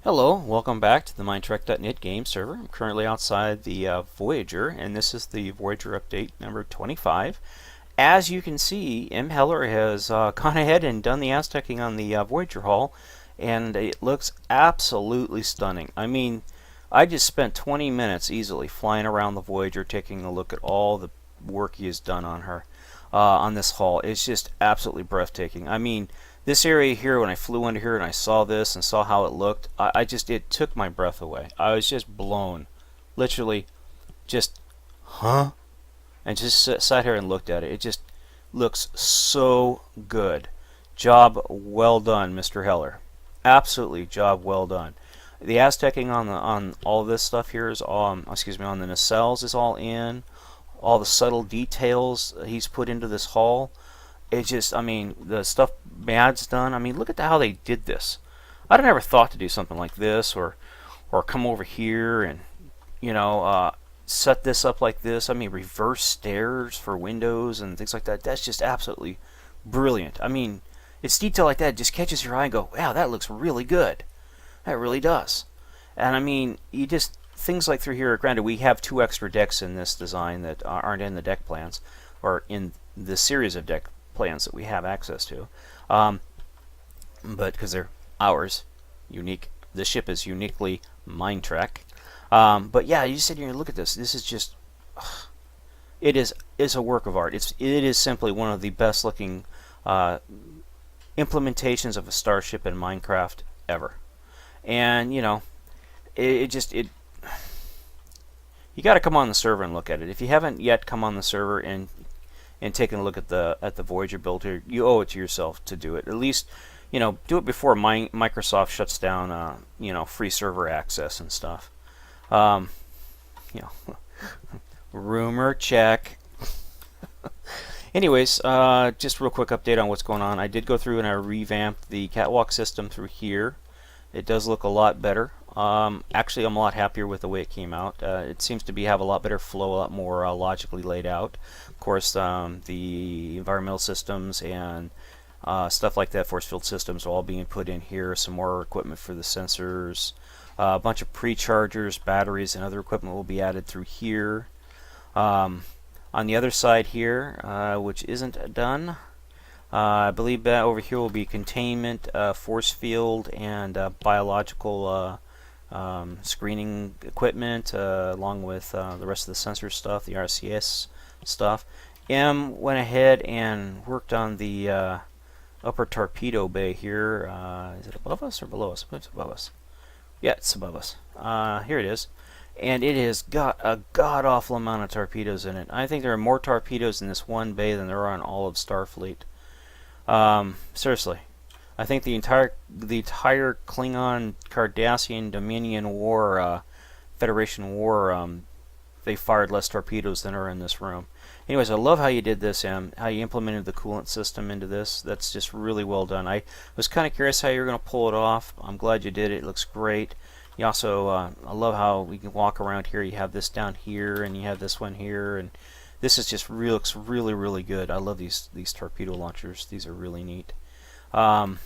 Hello, welcome back to the MindTrek.net game server. I'm currently outside the Voyager, and this is the Voyager update number 25. As you can see, M. Heller has gone ahead and done the Aztecing on the Voyager hull, and it looks absolutely stunning. I mean, I just spent 20 minutes easily flying around the Voyager, taking a look at all the work he has done on her, on this hull. It's just absolutely breathtaking. I mean, this area here, when I flew under here and I saw this and saw how it looked, it took my breath away. I was just blown. Literally, just, huh? And just sat here and looked at it. It just looks so good. Job well done, Mr. Heller. Absolutely, job well done. The Aztecing on all this stuff here is all, on the nacelles is all in. All the subtle details he's put into this hull. It's just, I mean, the stuff Mad's done. I mean, look at how they did this. I'd have never thought to do something like this, or come over here and, set this up like this. I mean, reverse stairs for windows and things like that. That's just absolutely brilliant. I mean, it's detail like that. It just catches your eye and go, wow, that looks really good. That really does. And I mean, things like through here, granted, we have 2 extra decks in this design that aren't in the deck plans, or in the series of deck plans that we have access to, but because they're ours, unique. The ship is uniquely MindTrek. But yeah, you sit here and look at this. This is just, it's a work of art. It is simply one of the best looking implementations of a starship in Minecraft ever. And you got to come on the server and look at it. If you haven't yet come on the server and taking a look at the Voyager build here, you owe it to yourself to do it. At least, do it before Microsoft shuts down, free server access and stuff. Rumor check. Anyways, just real quick update on what's going on. I did go through and I revamped the catwalk system through here. It does look a lot better. Actually, I'm a lot happier with the way it came out. It seems to have a lot better flow, a lot more logically laid out. Of course, the environmental systems and stuff like that, force field systems, are all being put in here. Some more equipment for the sensors. A bunch of pre-chargers, batteries, and other equipment will be added through here. On the other side here, which isn't done, I believe that over here will be containment, force field, and biological screening equipment, along with the rest of the sensor stuff, the RCS stuff. M went ahead and worked on the upper torpedo bay here. Is it above us or below us? It's above us. Yeah, it's above us. Here it is. And it has got a god-awful amount of torpedoes in it. I think there are more torpedoes in this one bay than there are in all of Starfleet. Seriously. I think the entire Klingon, Cardassian, Dominion War, Federation War, they fired less torpedoes than are in this room. Anyways, I love how you did this, how you implemented the coolant system into this. That's just really well done. I was kind of curious how you were going to pull it off. I'm glad you did it. It looks great. You also, I love how we can walk around here. You have this down here, and you have this one here, and this is just looks really, really good. I love these torpedo launchers. These are really neat. I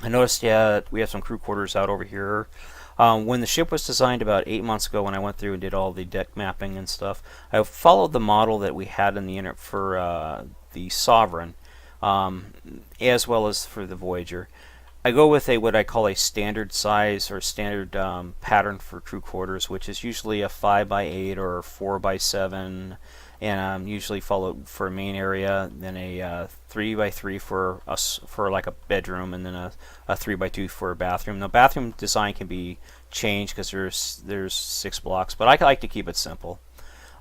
noticed, we have some crew quarters out over here. When the ship was designed about 8 months ago, when I went through and did all the deck mapping and stuff, I followed the model that we had in the unit for the Sovereign, as well as for the Voyager. I go with what I call a standard size or standard pattern for crew quarters, which is usually a 5x8 or 4x7, and usually followed for a main area, then a 3x3 for like a bedroom, and then a 3x2 for a bathroom. Now, bathroom design can be changed because there's 6 blocks, but I like to keep it simple.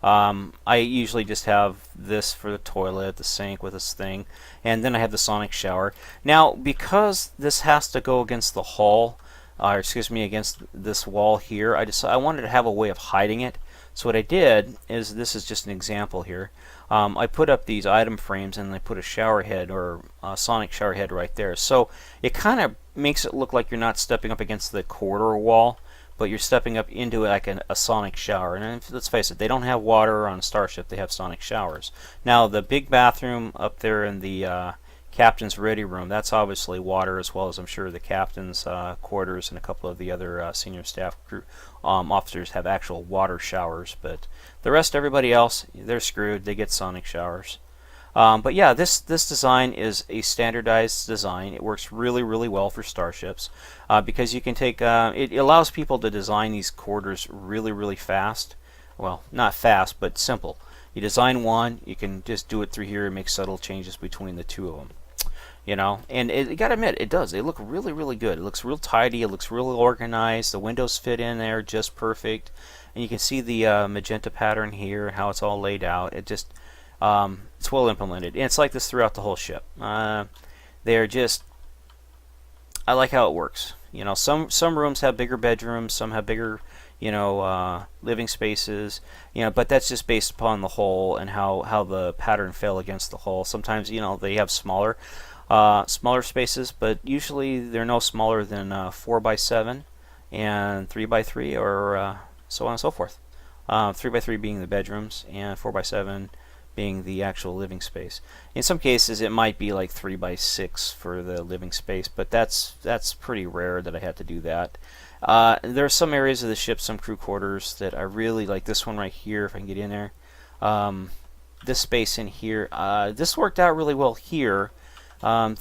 I usually just have this for the toilet, the sink with this thing, and then I have the sonic shower. Now, because this has to go against the hull, against this wall here, I wanted to have a way of hiding it. So what I did is, this is just an example here. I put up these item frames and I put a shower head or a sonic shower head right there. So it kind of makes it look like you're not stepping up against the corridor wall, but you're stepping up into like a sonic shower. And let's face it, they don't have water on a starship, they have sonic showers. Now, the big bathroom up there in the captain's ready room. That's obviously water, as well as I'm sure the captain's quarters and a couple of the other senior staff crew officers have actual water showers. But the rest, everybody else, they're screwed. They get sonic showers. But yeah, this design is a standardized design. It works really, really well for starships because you can take it allows people to design these quarters really, really fast. Well, not fast, but simple. You design one, you can just do it through here and make subtle changes between the two of them. You know, and you gotta admit, it does. They look really, really good. It looks real tidy. It looks real organized. The windows fit in there just perfect, and you can see the magenta pattern here and how it's all laid out. It just it's well implemented, and it's like this throughout the whole ship. They're just, I like how it works. You know, some rooms have bigger bedrooms, some have bigger, you know, living spaces. You know, but that's just based upon the hull and how the pattern fell against the hull. Sometimes, you know, they have smaller spaces, but usually they're no smaller than 4x7 and 3x3, or so on and so forth. 3x3 being the bedrooms, and 4x7 being the actual living space. In some cases, it might be like 3x6 for the living space, but that's pretty rare that I had to do that. There are some areas of the ship, some crew quarters, that I really like. This one right here, if I can get in there. This space in here, this worked out really well here.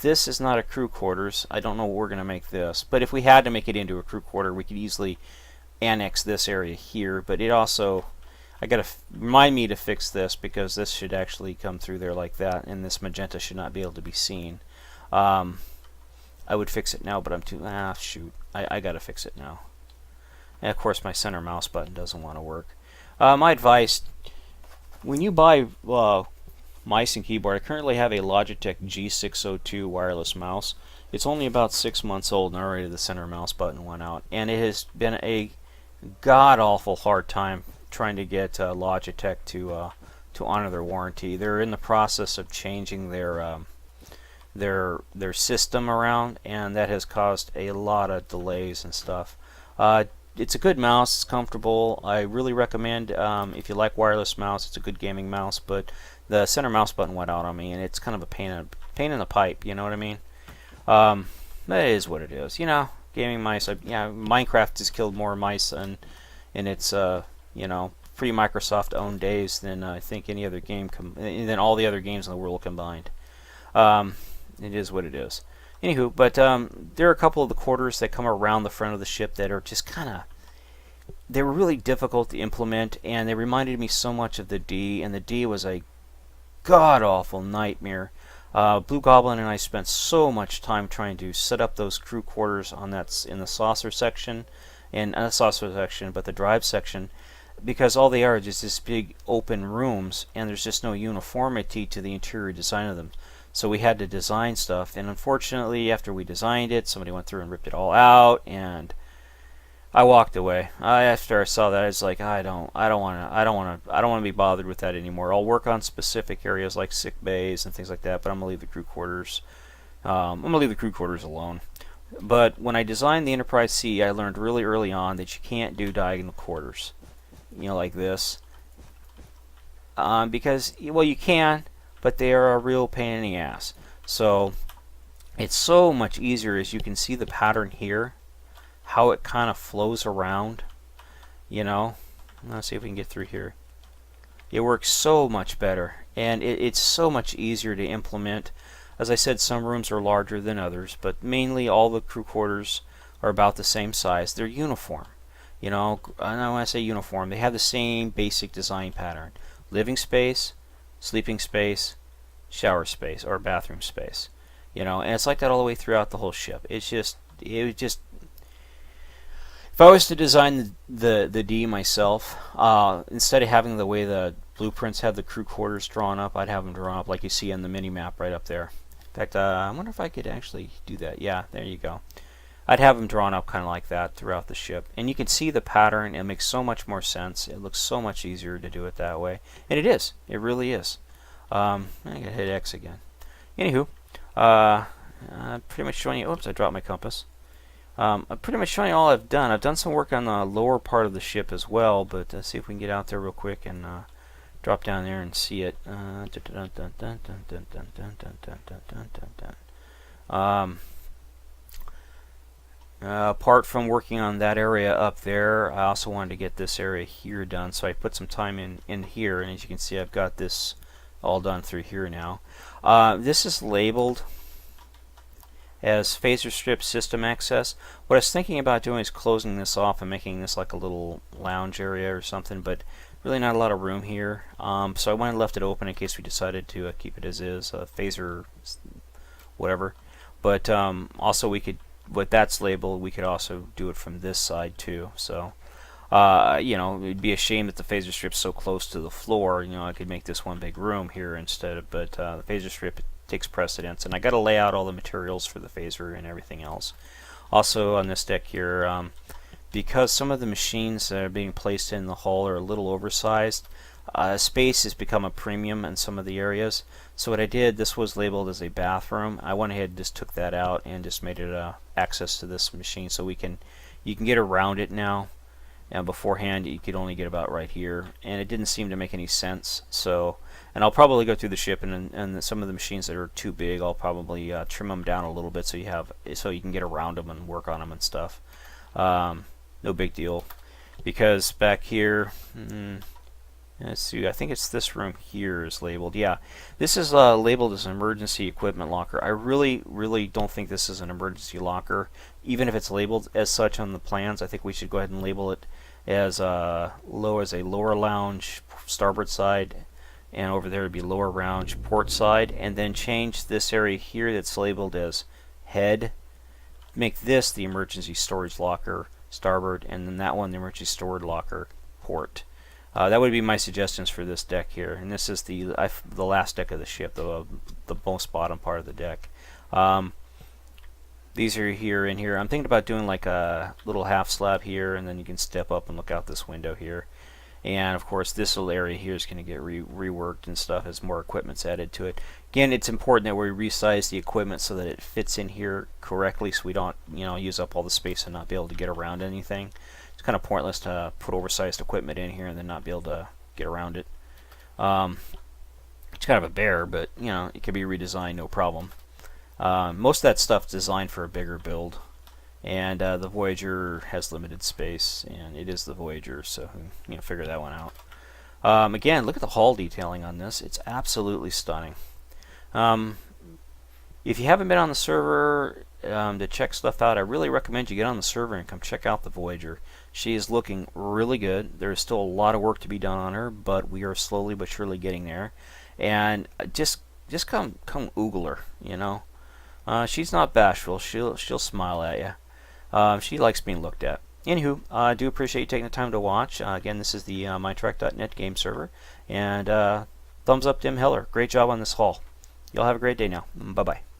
This is not a crew quarters. I don't know what we're going to make this, but if we had to make it into a crew quarter, we could easily annex this area here. But it also, I gotta remind me to fix this, because this should actually come through there like that, and this magenta should not be able to be seen. I would fix it now, but I'm too, shoot, I gotta fix it now. And of course my center mouse button doesn't want to work. My advice, when you buy mice and keyboard, I currently have a Logitech G602 wireless mouse. It's only about 6 months old, and already the center mouse button went out, and it has been a god-awful hard time trying to get Logitech to honor their warranty. They're in the process of changing their system around, and that has caused a lot of delays and stuff. It's a good mouse. It's comfortable. I really recommend, if you like wireless mouse, it's a good gaming mouse. But the center mouse button went out on me, and it's kind of a pain in the pipe. You know what I mean? That is what it is. You know, gaming mice. Yeah, Minecraft has killed more mice in its you know, pre-Microsoft-owned days than I think any other game than all the other games in the world combined. It is what it is. Anywho, but there are a couple of the quarters that come around the front of the ship that are just kind of, they were really difficult to implement, and they reminded me so much of the D, and the D was a god-awful nightmare. Blue Goblin and I spent so much time trying to set up those crew quarters on in the saucer section, and not the saucer section, but the drive section, because all they are just this big open rooms, and there's just no uniformity to the interior design of them. So we had to design stuff, and unfortunately, after we designed it, somebody went through and ripped it all out, and I walked away. After I saw that, I was like, I don't want to be bothered with that anymore. I'll work on specific areas like sick bays and things like that, but I'm gonna leave the crew quarters. Alone. But when I designed the Enterprise C, I learned really early on that you can't do diagonal quarters, you know, like this, because, well, you can, but they are a real pain in the ass. So it's so much easier, as you can see the pattern here, how it kind of flows around, you know. Let's see if we can get through here. It works so much better, and it's so much easier to implement. As I said, some rooms are larger than others, but mainly all the crew quarters are about the same size. They're uniform. You know, and when I say uniform, they have the same basic design pattern. Living space, sleeping space, shower space, or bathroom space. You know, and it's like that all the way throughout the whole ship. It was just, if I was to design the D myself, instead of having the way the blueprints have the crew quarters drawn up, I'd have them drawn up like you see on the mini map right up there. In fact, I wonder if I could actually do that. Yeah, there you go. I'd have them drawn up kind of like that throughout the ship. And you can see the pattern. It makes so much more sense. It looks so much easier to do it that way. And it is. It really is. I gotta hit X again. Anywho, pretty much showing you, oops, I dropped my compass. I'm pretty much showing you all I've done. I've done some work on the lower part of the ship as well, but let's see if we can get out there real quick and drop down there and see it. Apart from working on that area up there, I also wanted to get this area here done, so I put some time in here, and as you can see, I've got this all done through here now. This is labeled as phaser strip system access. What I was thinking about doing is closing this off and making this like a little lounge area or something, but really not a lot of room here. So I went and left it open in case we decided to keep it as is, phaser whatever. But also we could, what that's labeled, we could also do it from this side too. So you know, it'd be a shame that the phaser strip's so close to the floor. You know, I could make this one big room here instead of, but the phaser strip takes precedence, and I got to lay out all the materials for the phaser and everything else. Also on this deck here, because some of the machines that are being placed in the hull are a little oversized, space has become a premium in some of the areas. So what I did, this was labeled as a bathroom. I went ahead and just took that out and just made it access to this machine, so you can get around it now. And beforehand you could only get about right here, and it didn't seem to make any sense. So, and I'll probably go through the ship, and some of the machines that are too big, I'll probably trim them down a little bit so you can get around them and work on them and stuff. No big deal, because back here, let's see, I think it's this room here is labeled. Yeah, this is labeled as an emergency equipment locker. I really don't think this is an emergency locker, even if it's labeled as such on the plans. I think we should go ahead and label it as a lower lounge starboard side, and over there would be lower lounge port side, and then change this area here that's labeled as head, make this the emergency storage locker starboard, and then that one the emergency storage locker port. That would be my suggestions for this deck here, and this is the last deck of the ship, the most bottom part of the deck. These are here and here. I'm thinking about doing like a little half slab here, and then you can step up and look out this window here. And of course this little area here is going to get reworked and stuff as more equipment's added to it. Again, it's important that we resize the equipment so that it fits in here correctly, so we don't, you know, use up all the space and not be able to get around anything. It's kind of pointless to put oversized equipment in here and then not be able to get around it. It's kind of a bear, but you know, it can be redesigned, no problem. Most of that stuff is designed for a bigger build, and the Voyager has limited space, and it is the Voyager, so you know, figure that one out. Again, look at the hull detailing on this. It's absolutely stunning. If you haven't been on the server to check stuff out, I really recommend you get on the server and come check out the Voyager. She is looking really good. There's still a lot of work to be done on her, but we are slowly but surely getting there. And just come oogle her, you know. She's not bashful. She'll smile at you. She likes being looked at. Anywho, I do appreciate you taking the time to watch. Again, this is the mytrack.net game server, and thumbs up Tim Heller. Great job on this haul. Y'all have a great day now. Bye bye.